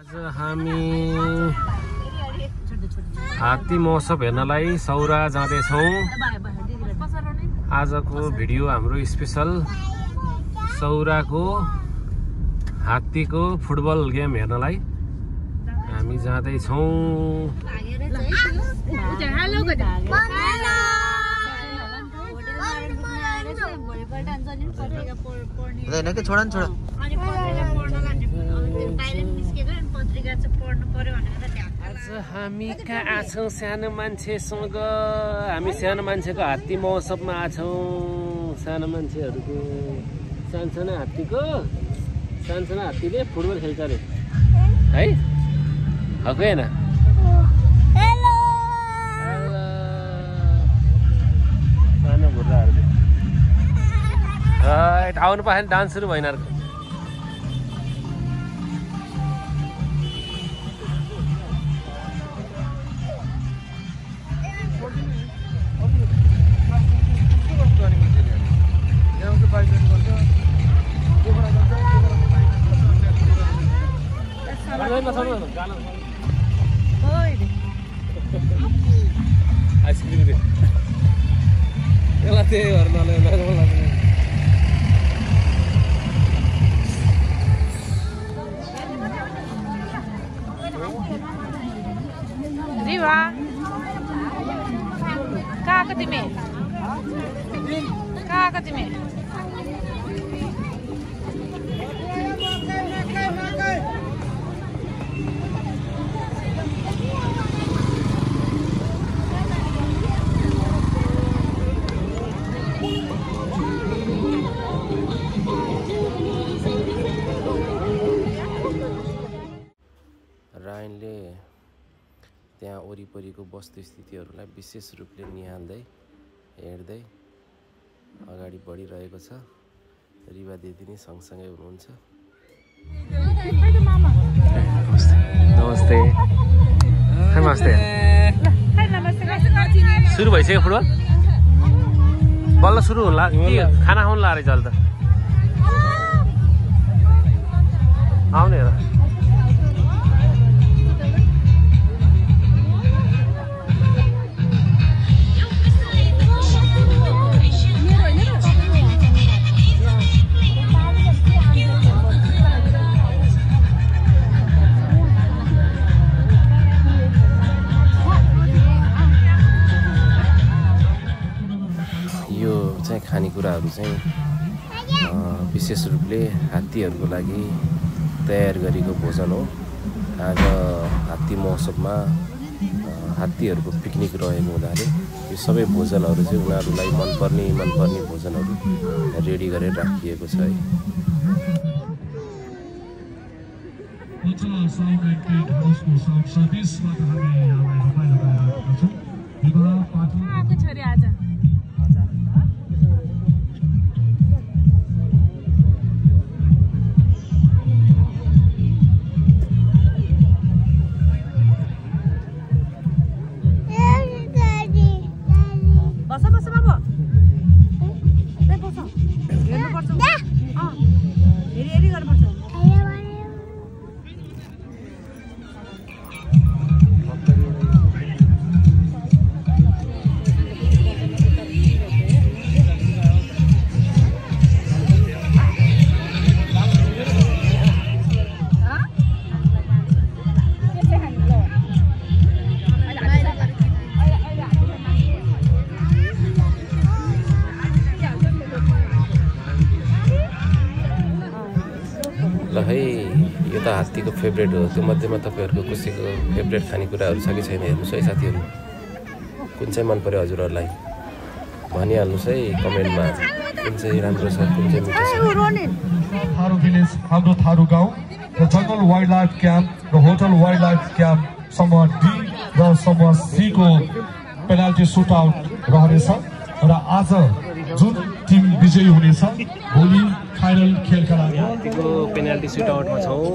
आज हामी हात्ती महोत्सव हेर्नलाई सौरा जाँदैछौँ। आजको भिडियो हाम्रो स्पेशल सौराको हात्तीको फुटबल गेम हेर्नलाई हामी जाँदैछौँ। आज हामी कहाँ छौँ? सानो मान्छेसँग हामी सानो मान्छेको हात्ती महोत्सवमा आछौँ। सानो मान्छेहरूको सानसानो हात्तीको सानसानो हात्तीले फुटबल खेल्छ अरे है, हो कि होइन? सानो भुर्राहरूको आउनु पाएन, डान्स सुरु भएन अर्को। आइसक्रिम दे त्यही भएर रिवा कहाँ तिमी रायनले त्यहाँ वरिपरिको वस्तुस्थितिहरूलाई विशेष रूपले निहाल्दै हेर्दै अगाडि बढिरहेको छ। रिवा दिदी नि सँगसँगै हुनुहुन्छ। नमस्ते नमस्ते। सुरु भइसक्यो फुटबल, बल्ल सुरु हुन्ला कि खाना खाउनु ला रहेछ अहिले त? आउने हेर खानेकुराहरू चाहिँ विशेष रूपले हात्तीहरूको लागि तयार गरेको भोजन हो। आज हात्ती महोत्सवमा हात्तीहरूको पिकनिक रहेको हुनाले यो सबै भोजनहरू चाहिँ उनीहरूलाई मनपर्ने भोजनहरू रेडी गरेर राखिएको छ है। ल है, यो त हात्तीको फेभरेट हो। त्यो मध्येमा तपाईँहरूको कसैको फेभरेट खानेकुराहरू छ कि छैन हेर्नुहोस् है साथीहरू। कुन चाहिँ मन पर्यो हजुरहरूलाई भनिहाल्नुहोस् है कमेन्टमा। कुन चाहिँ राम्रो छ, कुन चाहिँ मिठो छ। थारू भिलेज हाम्रो थारू गाउँ र जङ्गल वाइल्ड लाइफ क्याम्प र होटल वाइल्ड लाइफ क्याम्प समूह डी र समूह सी को पेनाल्टी सुट आउट रहनेछ र आज जुन टिम विजयी हुनेछ भोलि फाइनल खेलका लागि हात्तीको पेनाल्टी सुट आउटमा छौँ।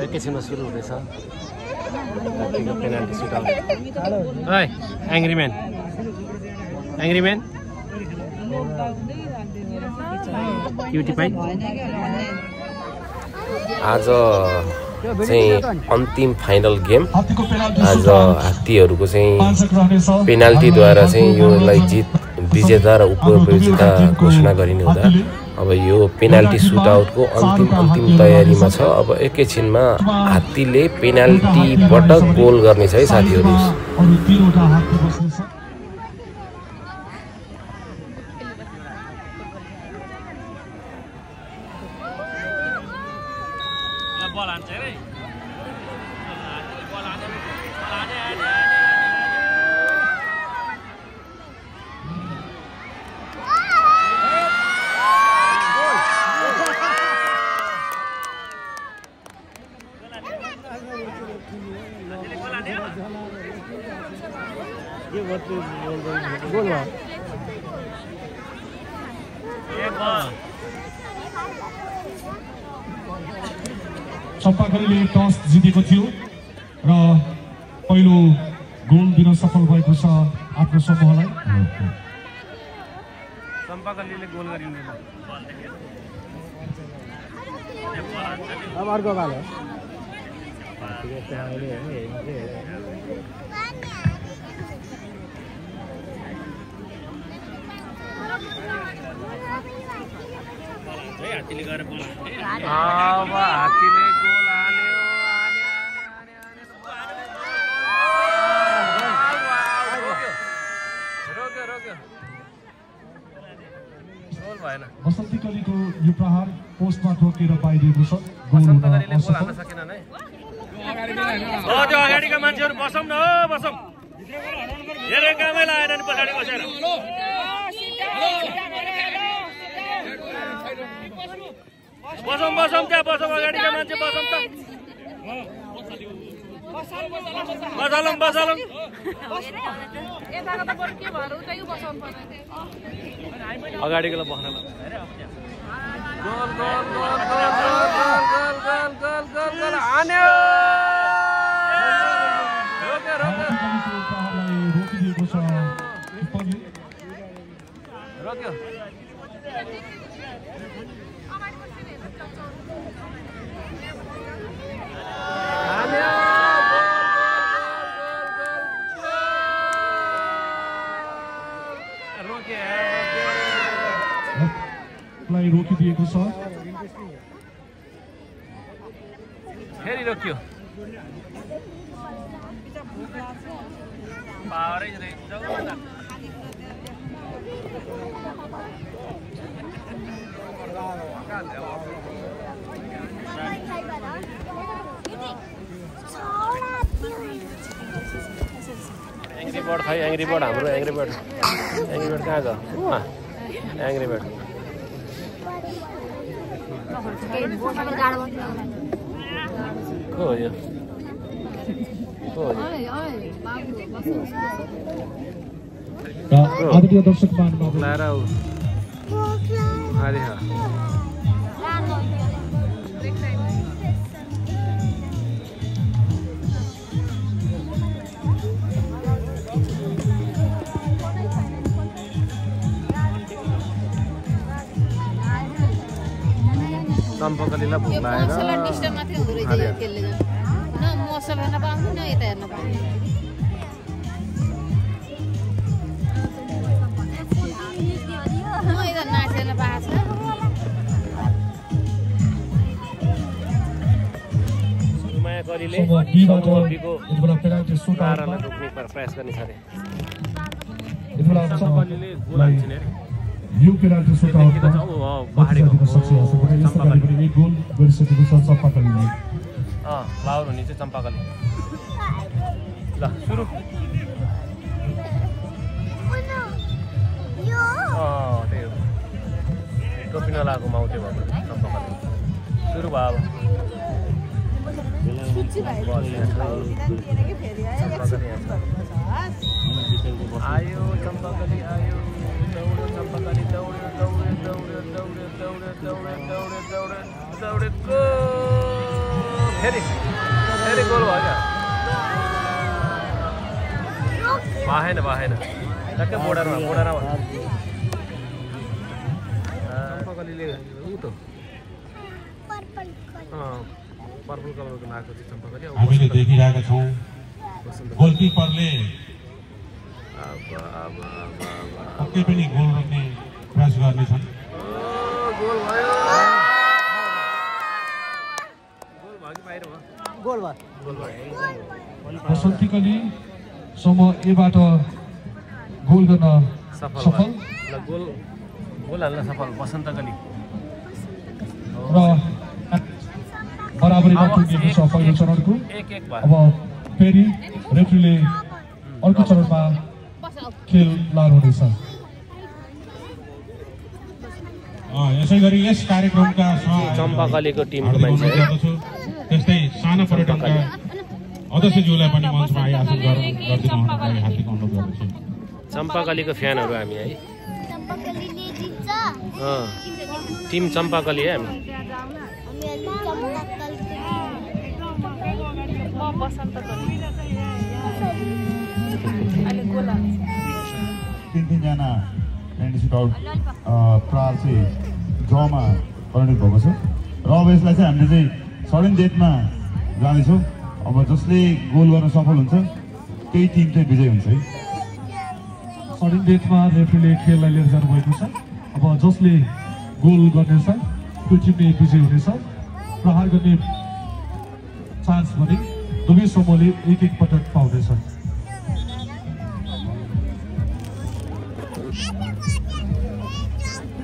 एकैछिनमा सुरु हुँदैछ हात्तीको पेनाल्टी सुट आउट। है एङ्ग्री म्यान क्युटी पाइ। आज चाहिँ अन्तिम फाइनल गेम हात्तीको पेनाल्टी आज हात्तीहरूको चाहिँ 5 अंक रहनेछ पेनाल्टीद्वारा चाहिँ योलाई जित विजेता र उपविजेता घोषणा गरिने हुँदा अब यो पेनाल्टी सुटआउटको अन्तिम तयारीमा छ। अब एकैछिनमा हात्तीले पेनाल्टीबाट गोल गर्नेछ है साथीहरू। अरु 3 वटा हात्ती बस्नेछ। चम्पाकलीले टस जितेको थियो र पहिलो गोल दिन सफल भएको छ आफ्नो समूहलाई। चम्पाकलीले गोल गरिन्छ। अब अर्को बाल हो। हात्तीले गएर गोल अब हात्तीले गोल हाल्यो। रोक्यो गोल भएन। बसन्तीकलीको यो प्रहार पोस्टमा ठोकेर पाइदिएको छ। बसन्तकलीले गोल हाल्न सकेनन् है। त्यो अगाडिका मान्छेहरू बसौँ न, बसौँ। धेरै कामै लागेन नि पछाडि बसेर। बसौँ त्यहाँ बसौँ, अगाडिका मान्छे बसौँ त। बसालौँ। अगाडिकोलाई बस्न ल। गोल हान्यो। रोक्यो। रोकिदिएको छ। फेरि रोक्यो। पावरै एङ्ग्री बर्ड खै, एङ्ग्री बर्ड हाम्रो एङ्ग्री बर्ड कहाँ गयो? एङ्ग्री बर्ड को हो यो? आदरणीय दर्शक महानुभाव लाएर अरे हा चम्पाकलीलाई भोक लागेर मसला डिस्टर्ब मात्रै हुँदो रहेछ यो खेलले न मसला हेर्न पाउँदैन न यता हेर्न पाउँदैन। यता नाच हेर्न पाएको छ। माया कलीले तारालाई रोक्ने प्रयास गर्ने छ अरे। चम्पाकलीले गोल हाल्छन् अरे। यो पेनाल्टी सुटआउटमा पहाडीको चम्पाकलीले एक गोल गरिसकेको छ चम्पाकलीले। लाउर हुने चाहिँ चम्पाकली। ल सुरु। त्यही हो टोपी नलाएको माउथे भयो चम्पाकली। सुरु भयो अब। आयो चम्पाकली आयो। चम्पाकली दौड्यो फेरि गोल भयो क्या? भएन टक्कै बोर्डरमा चम्पाकलीले ऊ त पर्पल कलरको लगाएको थियो चम्पाकली हामीले देखिरहेका छौँ गोलकिपरले पक्कै पनि गोल रोक्ने प्रयास गर्नेछन् गोल भयो गोल भयो बसन्तीकली समूह एबाट गोल गर्न सफल गोल हाल्न सफल बसन्तकली र बराबरीमा पुगेको छ पहिलो चरणको। अब फेरि रेफ्रीले अर्को चरणमा खेल लागु हुनेछ। यसै गरी यस कार्यक्रमका चम्पाकलीको टिमको मान्छे त्यस्तै सानो पर्यटनका अध्यक्षज्यूलाई पनि मञ्चमा आइआसन गरिदिनु हुनलाई हार्दिक अनुरोध गर्दछु। चम्पाकलीको फ्यानहरू हामी है टिम चम्पाकली है हामी। तीन-तीनजना प्यान्टी सुटआउट प्रार चाहिँ ड्रमा परिणत भएको छ र अब यसलाई चाहिँ हामीले चाहिँ सडन डेथमा जाँदैछौँ। अब जसले गोल गर्न सफल हुन्छ त्यही टिम चाहिँ विजय हुन्छ है। सडन डेथमा रेफ्रीले खेललाई लिएर जानुभएको छ। अब जसले गोल गर्नेछ त्यो टिम नै विजय हुनेछ। प्रहार गर्ने चान्स भने दुवै समूहले एक पटक पाउँदैछ।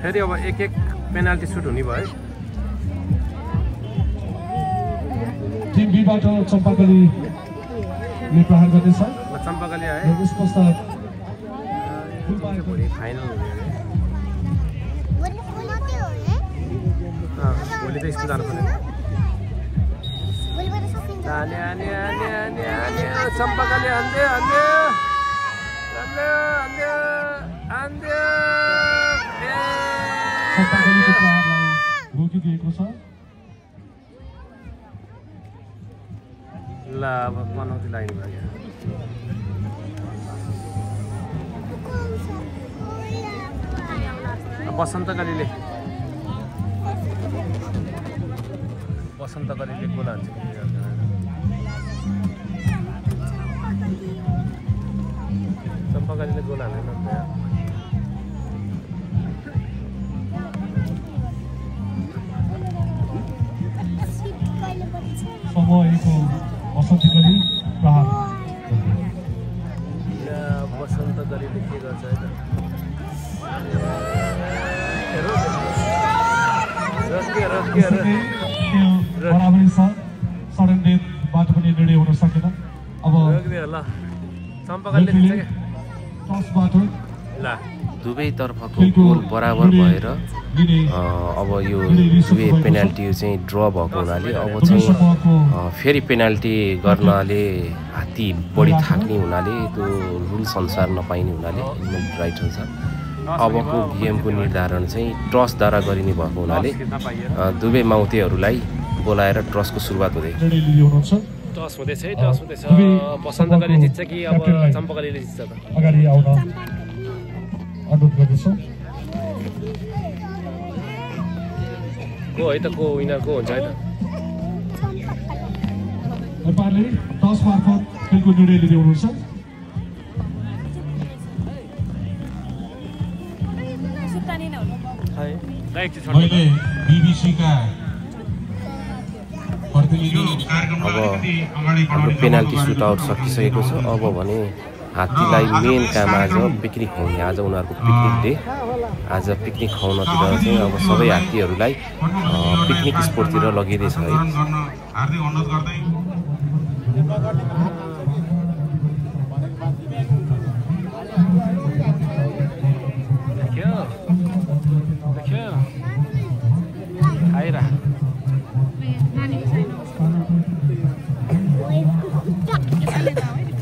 फेरि अब एक पेनाल्टी सुट हुने भयो। टिम बीबाट चम्पाकलीले प्रहार गर्नेछ। चम्पाकली आयो यस पश्चात फाइनल भोलि त स्कुल जानु पर्ने। चम्पाकली चम्पाकलीको प्रहारलाई रोकिदिएको छ। ल अब मनौती लाग्ने भयो। बसन्तकलीले गोल हान्छ। चम्पाकलीले गोल हाल्दैन समूहको बसन्तकली प्रहार बसन्तकलीले के गर्छ है बराबरी छ। सडन डेथबाट पनि निर्णय हुन सकेन। अब चम्पाकलीले टसबाट दुवैतर्फको गोल बराबर भएर अब यो दुवै पेनाल्टी चाहिँ ड्र भएको हुनाले अब चाहिँ फेरि पेनाल्टी गर्नाले हात्ती बढी थाक्ने हुनाले त्यो रुल्स अनुसार नपाइने हुनाले राइट अनुसार अबको गेमको निर्धारण चाहिँ टसद्वारा गरिने भएको हुनाले दुवै माउतेहरूलाई बोलाएर टसको सुरुवात हुँदै टस हुँदैछ है। टस हुँदैछ। बसन्तकली जित्छ कि अब चम्पाकलीले जित्छ त? अगाडि आउन अनुरोध गर्दछु। को है त को विनर को हुन्छ है त? नेपालले टस मार्फत खेलको निर्णय लिँदै हुनुहुन्छ। मैले बीबीसीका अब हाम्रो पेनाल्टी सुटआउट सकिसकेको छ। अब भने हात्तीलाई मेन काम आज पिकनिक खुवाउने। आज उनीहरूको पिकनिक डे। आज पिकनिक खुवाउनतिर चाहिँ अब सबै हात्तीहरूलाई पिकनिक स्पोटतिर लगिँदैछ है। हार्दिक अनुरोध गर्दै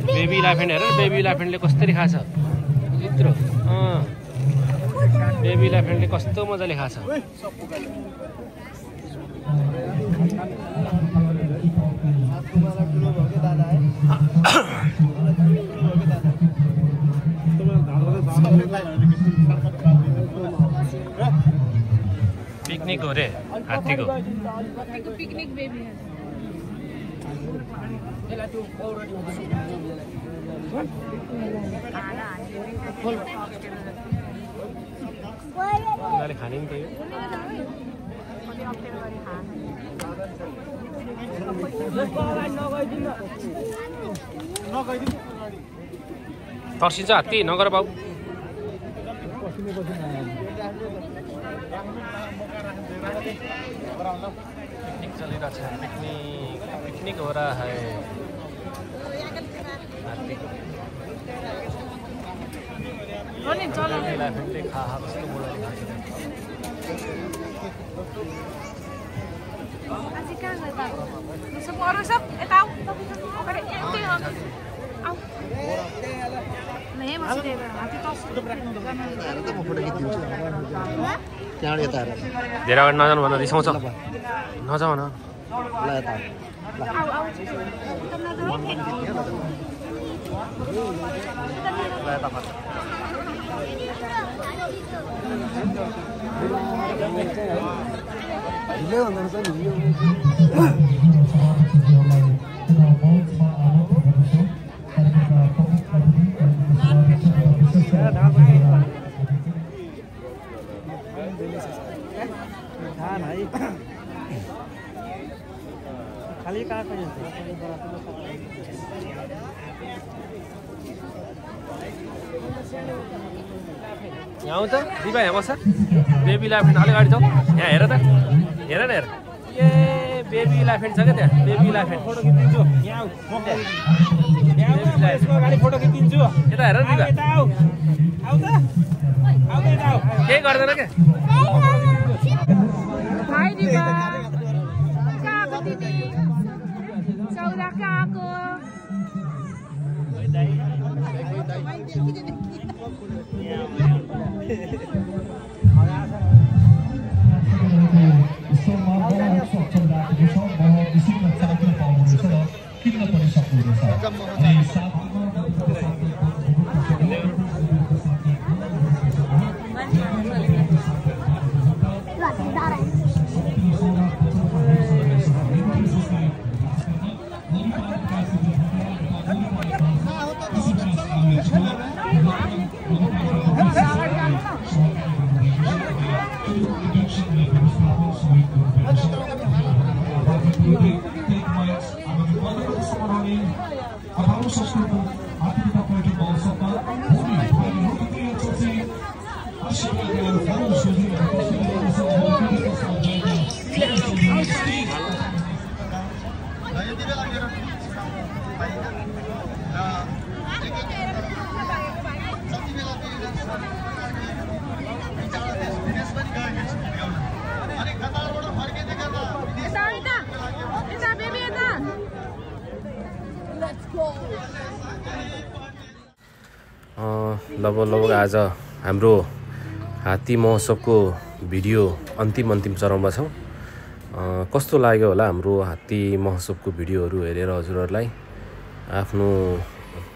बेबी इलाफेन्ट हेर बेबी इलाफेन्टले कसरी खाछ यत्रो। बेबी इलाफेन्टले कस्तो मजाले खाछ। पिकनिक हो रे हात्तीको। पिकनिक बेबी उनीहरूले खाने नि त्यही तर्सिन्छ हात्ती नगर बाबु पिकनिक चलिरहेको छ पिकनिक हो रहा है हात्तीले खा कस्तो बोलाले धेरै अगाडि नजानु भन रिसाउँछ नजाऊ न खाली काट्छ यहाँ आउँछ दिपा यहाँ बस्छ बेबी लाफेन्ट अलिक अगाडि जाऊ यहाँ हेर त हेर न हेर ए बेबी लाफेन्ट छ क्या त्यहाँ बेबी लाफेन्ट फोटो खिचिदिन्छु यहाँ अगाडि फोटो खिचिदिन्छु यता हेर दिपा केही गर्दैन क्या हाई दिपा कहाँको तिमी चौरा कहाँको लगभग आज हाम्रो हात्ती महोत्सवको भिडियो अन्तिम चरणमा छौँ। कस्तो लाग्यो होला हाम्रो हात्ती महोत्सवको भिडियोहरू हेरेर हजुरहरूलाई आफ्नो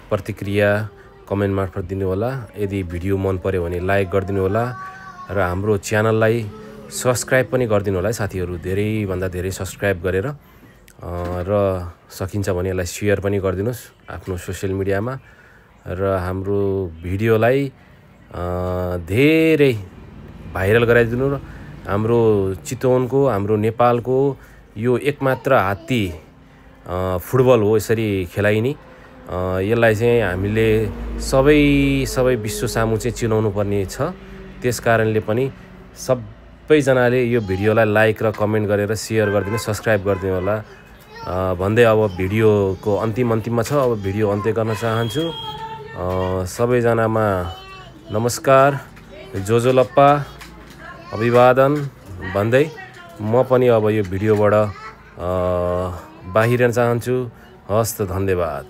प्रतिक्रिया कमेन्ट मार्फत दिनु होला। यदि भिडियो मन पर्यो भने लाइक गरिदिनु होला र हाम्रो च्यानललाई सब्स्क्राइब पनि गरिदिनु होला साथीहरू, धेरैभन्दा धेरै सब्स्क्राइब गरेर र सकिन्छ भने यसलाई सेयर पनि गरिदिनुहोस् आफ्नो सोसियल मिडियामा र हाम्रो भिडियोलाई धेरै भाइरल गराइदिनु र हाम्रो चितवनको हाम्रो नेपालको यो एकमात्र हात्ती फुटबल हो यसरी खेलाइने। यसलाई चाहिँ हामीले सबै विश्व सामु चाहिँ चिनाउनु पर्ने छ। त्यसकारणले पनि सबैजनाले यो भिडियोलाई लाइक र कमेन्ट गरेर सेयर गरिदिनु, सब्स्क्राइब गरिदिनु होला भन्दै अब भिडियोको अन्तिममा छ। अब भिडियो अन्त्य गर्न चाहन्छु। सबैजनामा नमस्कार, जोजोलप्पा, अभिवादन भन्दै म पनि अब यो भिडियोबाट बाहिरिन चाहन्छु। हस्त, धन्यवाद।